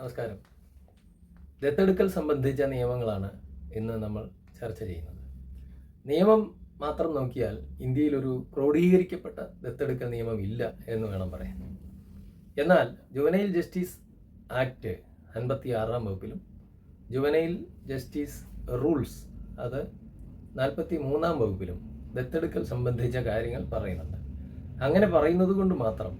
നമസ്കാരം. ദത്തെടുക്കൽ സംബന്ധിച്ച നിയമങ്ങളാണ് ഇന്ന് നമ്മൾ ചർച്ച ചെയ്യുന്നത്. നിയമം മാത്രം നോക്കിയാൽ ഇന്ത്യയിൽ ഒരു ക്രോഡീകരിക്കപ്പെട്ട ദത്തെടുക്കൽ നിയമം ഇല്ല എന്ന് വേണം പറയാൻ. എന്നാൽ ജുവനൈൽ ജസ്റ്റിസ് ആക്ട് 56-ാം വകുപ്പിലും ജുവനൈൽ ജസ്റ്റിസ് റൂൾസ് അത് 43-ാം വകുപ്പിലും ദത്തെടുക്കൽ സംബന്ധിച്ച കാര്യങ്ങൾ പറയുന്നുണ്ട്. അങ്ങനെ പറയുന്നത് കൊണ്ട് മാത്രം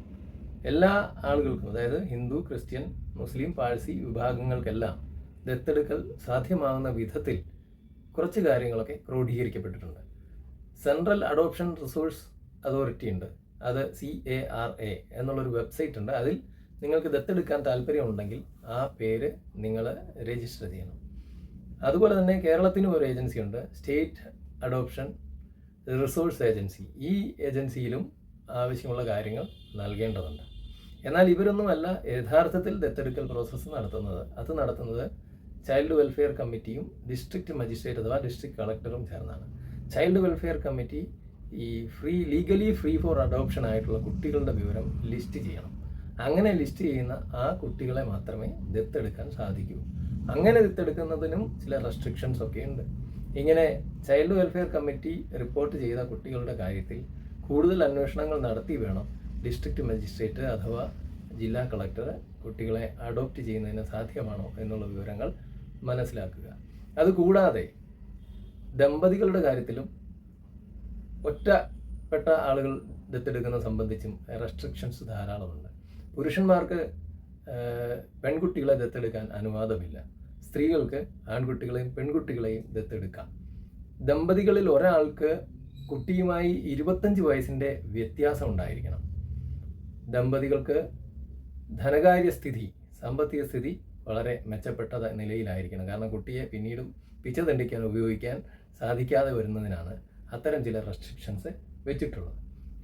എല്ലാ ആളുകൾക്കും, അതായത് ഹിന്ദു, ക്രിസ്ത്യൻ, മുസ്ലിം, പാഴ്സി വിഭാഗങ്ങൾക്കെല്ലാം ദത്തെടുക്കൽ സാധ്യമാകുന്ന വിധത്തിൽ കുറച്ച് കാര്യങ്ങളൊക്കെ ക്രോഡീകരിക്കപ്പെട്ടിട്ടുണ്ട്. സെൻട്രൽ അഡോപ്ഷൻ റിസോഴ്സ് അതോറിറ്റി ഉണ്ട്, അത് CARA എന്നുള്ളൊരു വെബ്സൈറ്റ് ഉണ്ട്. അതിൽ നിങ്ങൾക്ക് ദത്തെടുക്കാൻ താല്പര്യമുണ്ടെങ്കിൽ ആ പേര് നിങ്ങൾ രജിസ്റ്റർ ചെയ്യണം. അതുപോലെ തന്നെ കേരളത്തിനും ഒരു ഏജൻസി ഉണ്ട്, സ്റ്റേറ്റ് അഡോപ്ഷൻ റിസോഴ്സ് ഏജൻസി. ഈ ഏജൻസിയിലും ആവശ്യമുള്ള കാര്യങ്ങൾ നൽകേണ്ടതുണ്ട്. എന്നാൽ ഇവരൊന്നുമല്ല യഥാർത്ഥത്തിൽ ദത്തെടുക്കൽ പ്രോസസ്സ് നടത്തുന്നത്. അത് നടത്തുന്നത് ചൈൽഡ് വെൽഫെയർ കമ്മിറ്റിയും ഡിസ്ട്രിക്ട് മജിസ്ട്രേറ്റ് അഥവാ ഡിസ്ട്രിക്ട് കളക്ടറും ചേർന്നാണ്. ചൈൽഡ് വെൽഫെയർ കമ്മിറ്റി ഈ ലീഗലി ഫ്രീ ഫോർ അഡോപ്ഷൻ ആയിട്ടുള്ള കുട്ടികളുടെ വിവരം ലിസ്റ്റ് ചെയ്യണം. അങ്ങനെ ലിസ്റ്റ് ചെയ്യുന്ന ആ കുട്ടികളെ മാത്രമേ ദത്തെടുക്കാൻ സാധിക്കൂ. അങ്ങനെ ദത്തെടുക്കുന്നതിനും ചില റെസ്ട്രിക്ഷൻസ് ഒക്കെ ഉണ്ട്. ഇങ്ങനെ ചൈൽഡ് വെൽഫെയർ കമ്മിറ്റി റിപ്പോർട്ട് ചെയ്ത കുട്ടികളുടെ കാര്യത്തിൽ കൂടുതൽ അന്വേഷണങ്ങൾ നടത്തി വേണം ഡിസ്ട്രിക്ട് മജിസ്ട്രേറ്റ് അഥവാ ജില്ലാ കളക്ടർ കുട്ടികളെ അഡോപ്റ്റ് ചെയ്യുന്നതിന് സാധ്യമാണോ എന്നുള്ള വിവരങ്ങൾ മനസ്സിലാക്കുക. അതുകൂടാതെ ദമ്പതികളുടെ കാര്യത്തിലും ഒറ്റപ്പെട്ട ആളുകൾ ദത്തെടുക്കുന്ന സംബന്ധിച്ചും റെസ്ട്രിക്ഷൻസ് ധാരാളമുണ്ട്. പുരുഷന്മാർക്ക് പെൺകുട്ടികളെ ദത്തെടുക്കാൻ അനുവാദമില്ല. സ്ത്രീകൾക്ക് ആൺകുട്ടികളെയും പെൺകുട്ടികളെയും ദത്തെടുക്കാം. ദമ്പതികളിൽ ഒരാൾക്ക് കുട്ടിയുമായി 25 വയസ്സിൻ്റെ വ്യത്യാസം ഉണ്ടായിരിക്കണം. ദമ്പതികൾക്ക് ധനകാര്യ സ്ഥിതി, സാമ്പത്തിക സ്ഥിതി വളരെ മെച്ചപ്പെട്ട നിലയിലായിരിക്കണം. കാരണം കുട്ടിയെ പിന്നീടും പിച്ചതണ്ടിക്കാൻ ഉപയോഗിക്കാൻ സാധിക്കാതെ വരുന്നതിനാണ് അത്തരം ചില റെസ്ട്രിക്ഷൻസ് വെച്ചിട്ടുള്ളത്.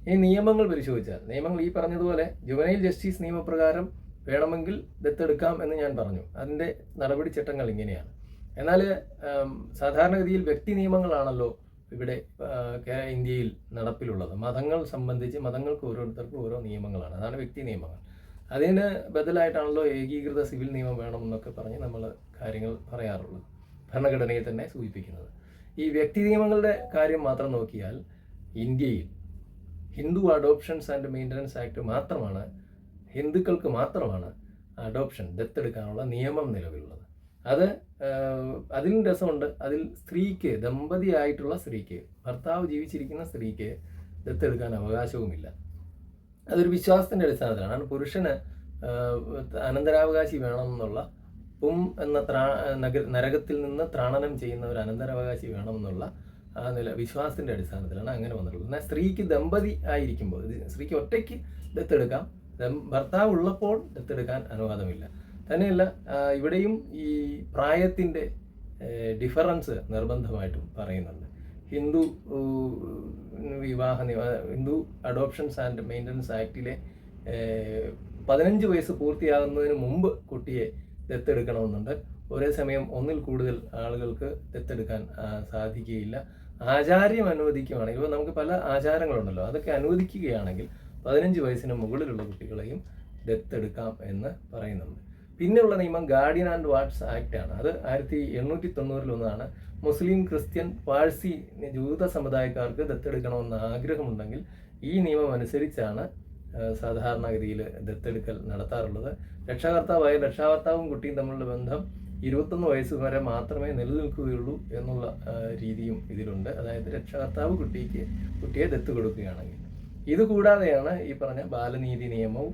ഈ നിയമങ്ങൾ പരിശോധിച്ചാൽ, നിയമങ്ങൾ ഈ പറഞ്ഞതുപോലെ ജുവനൈൽ ജസ്റ്റിസ് നിയമപ്രകാരം വേണമെങ്കിൽ ദത്തെടുക്കാം എന്ന് ഞാൻ പറഞ്ഞു. അതിൻ്റെ നടപടിച്ചട്ടങ്ങൾ ഇങ്ങനെയാണ്. എന്നാൽ സാധാരണഗതിയിൽ വ്യക്തി നിയമങ്ങളാണല്ലോ ഇവിടെ ഇന്ത്യയിൽ നടപ്പിലുള്ളത്. മതങ്ങൾ സംബന്ധിച്ച് മതങ്ങൾക്ക് ഓരോരുത്തർക്കും ഓരോ നിയമങ്ങളാണ്. അതാണ് വ്യക്തി നിയമങ്ങൾ. അതിന് ബദലായിട്ടാണല്ലോ ഏകീകൃത സിവിൽ നിയമം വേണമെന്നൊക്കെ പറഞ്ഞ് നമ്മൾ കാര്യങ്ങൾ പറയാറുള്ളത്, ഭരണഘടനയെ തന്നെ സൂചിപ്പിക്കുന്നത്. ഈ വ്യക്തി നിയമങ്ങളുടെ കാര്യം മാത്രം നോക്കിയാൽ ഇന്ത്യയിൽ Hindu adoptions and maintenance act മാത്രമാണ്, ഹിന്ദുക്കൾക്ക് മാത്രമാണ് അഡോപ്ഷൻ ദത്തെടുക്കാനുള്ള നിയമം നിലവിലുള്ളത്. അതിലും രസമുണ്ട്. അതിൽ സ്ത്രീക്ക്, ദമ്പതിയായിട്ടുള്ള സ്ത്രീക്ക്, ഭർത്താവ് ജീവിച്ചിരിക്കുന്ന സ്ത്രീക്ക് ദത്തെടുക്കാൻ അവകാശവുമില്ല. അതൊരു വിശ്വാസത്തിൻ്റെ അടിസ്ഥാനത്തിലാണ്. പുരുഷന് അനന്തരാവകാശി വേണമെന്നുള്ള എന്ന നരകത്തിൽ നിന്ന് ത്രാണനം ചെയ്യുന്ന ഒരു അനന്തരാവകാശി വേണമെന്നുള്ള ആ വിശ്വാസത്തിൻ്റെ അടിസ്ഥാനത്തിലാണ് അങ്ങനെ വന്നിട്ടുള്ളത്. എന്നാൽ സ്ത്രീക്ക് ദമ്പതി ആയിരിക്കുമ്പോൾ, സ്ത്രീക്ക് ഒറ്റയ്ക്ക് ദത്തെടുക്കാം, ഭർത്താവ് ഉള്ളപ്പോൾ ദത്തെടുക്കാൻ അനുവാദമില്ല. തന്നെയല്ല, ഇവിടെയും ഈ പ്രായത്തിൻ്റെ ഡിഫറൻസ് നിർബന്ധമായിട്ടും പറയുന്നുണ്ട്. Hindu Hindu adoptions and maintenance ആക്ടിലെ 15 വയസ്സ് പൂർത്തിയാകുന്നതിന് മുമ്പ് കുട്ടിയെ ദത്തെടുക്കണമെന്നുണ്ട്. ഒരേ സമയം ഒന്നിൽ കൂടുതൽ ആളുകൾക്ക് ദത്തെടുക്കാൻ സാധിക്കുകയില്ല. ആചാര്യം അനുവദിക്കുകയാണെങ്കിൽ, ഇപ്പോൾ നമുക്ക് പല ആചാരങ്ങളുണ്ടല്ലോ, അതൊക്കെ അനുവദിക്കുകയാണെങ്കിൽ 15 വയസ്സിന് മുകളിലുള്ള കുട്ടികളെയും ദത്തെടുക്കാം എന്ന് പറയുന്നുണ്ട്. പിന്നെയുള്ള നിയമം ഗാർഡിയൻ ആൻഡ് വാർഡ്സ് ആക്ട് ആണ്. അത് 1890 മുസ്ലിം, ക്രിസ്ത്യൻ, പാഴ്സി, ജൂത സമുദായക്കാർക്ക് ദത്തെടുക്കണമെന്ന് ആഗ്രഹമുണ്ടെങ്കിൽ ഈ നിയമം അനുസരിച്ചാണ് സാധാരണഗതിയിൽ ദത്തെടുക്കൽ നടത്താറുള്ളത്. രക്ഷാകർത്താവും കുട്ടിയും തമ്മിലുള്ള ബന്ധം 21 വയസ്സ് വരെ മാത്രമേ നിലനിൽക്കുകയുള്ളൂ എന്നുള്ള രീതിയും ഇതിലുണ്ട്. അതായത് രക്ഷാകർത്താവ് കുട്ടിയെ ദത്ത് കൊടുക്കുകയാണെങ്കിൽ. ഇതുകൂടാതെയാണ് ഈ പറഞ്ഞ ബാലനീതി നിയമവും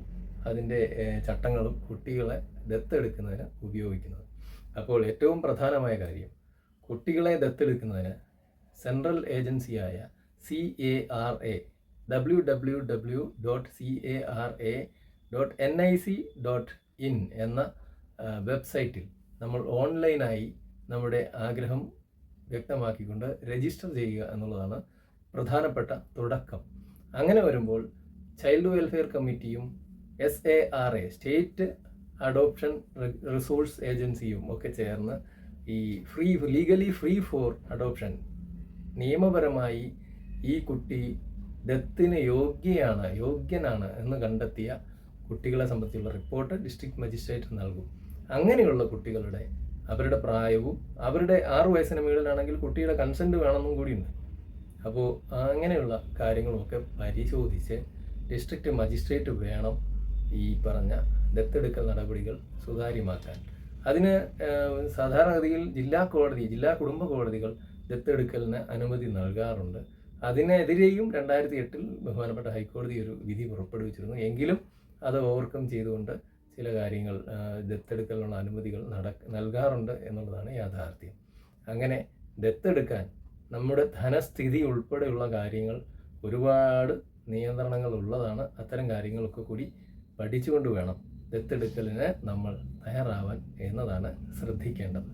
അതിൻ്റെ ചട്ടങ്ങളും കുട്ടികളെ ദത്തെടുക്കുന്നതിന് ഉപയോഗിക്കുന്നത്. അപ്പോൾ ഏറ്റവും പ്രധാനമായ കാര്യം, കുട്ടികളെ ദത്തെടുക്കുന്നതിന് സെൻട്രൽ ഏജൻസിയായ CARA www.cara.nic.in എന്ന വെബ്സൈറ്റിൽ നമ്മൾ ഓൺലൈനായി നമ്മുടെ ആഗ്രഹം വ്യക്തമാക്കിക്കൊണ്ട് രജിസ്റ്റർ ചെയ്യുക എന്നുള്ളതാണ് പ്രധാനപ്പെട്ട തുടക്കം. അങ്ങനെ വരുമ്പോൾ ചൈൽഡ് വെൽഫെയർ കമ്മിറ്റിയും SARA സ്റ്റേറ്റ് അഡോപ്ഷൻ റിസോഴ്സ് ഏജൻസിയും ഒക്കെ ചേർന്ന് ഈ ലീഗലി ഫ്രീ ഫോർ അഡോപ്ഷൻ, നിയമപരമായി ഈ കുട്ടി ദത്തിന് യോഗ്യനാണ് എന്ന് കണ്ടെത്തിയ കുട്ടികളെ സംബന്ധിച്ചുള്ള റിപ്പോർട്ട് ഡിസ്ട്രിക്ട് മജിസ്ട്രേറ്റ് നൽകും. അങ്ങനെയുള്ള കുട്ടികളുടെ അവരുടെ പ്രായവും അവരുടെ 6 വയസ്സിന് മുകളിലാണെങ്കിൽ കുട്ടിയുടെ കൺസെൻറ്റ് വേണമെന്നും കൂടിയുണ്ട്. അപ്പോൾ അങ്ങനെയുള്ള കാര്യങ്ങളുമൊക്കെ പരിശോധിച്ച് ഡിസ്ട്രിക്റ്റ് മജിസ്ട്രേറ്റ് വേണം ഈ പറഞ്ഞ ദത്തെടുക്കൽ നടപടികൾ സുതാര്യമാക്കാൻ. അതിന് സാധാരണഗതിയിൽ ജില്ലാ കുടുംബ കോടതികൾ ദത്തെടുക്കലിന് അനുമതി നൽകാറുണ്ട്. അതിനെതിരെയും 2008 ബഹുമാനപ്പെട്ട ഹൈക്കോടതി ഒരു വിധി പുറപ്പെടുവിച്ചിരുന്നു. എങ്കിലും അത് ഓവർകം ചെയ്തുകൊണ്ട് ചില കാര്യങ്ങൾ ദത്തെടുക്കലിനുള്ള അനുമതികൾ നൽകാറുണ്ട് എന്നുള്ളതാണ് യാഥാർത്ഥ്യം. അങ്ങനെ ദത്തെടുക്കാൻ നമ്മുടെ ധനസ്ഥിതി ഉൾപ്പെടെയുള്ള കാര്യങ്ങൾ ഒരുപാട് നിയന്ത്രണങ്ങൾ ഉള്ളതാണ്. അത്തരം കാര്യങ്ങളൊക്കെ കൂടി പഠിച്ചുകൊണ്ട് വേണം ദത്തെടുക്കലിന് നമ്മൾ തയ്യാറാവാൻ എന്നതാണ് ശ്രദ്ധിക്കേണ്ടത്.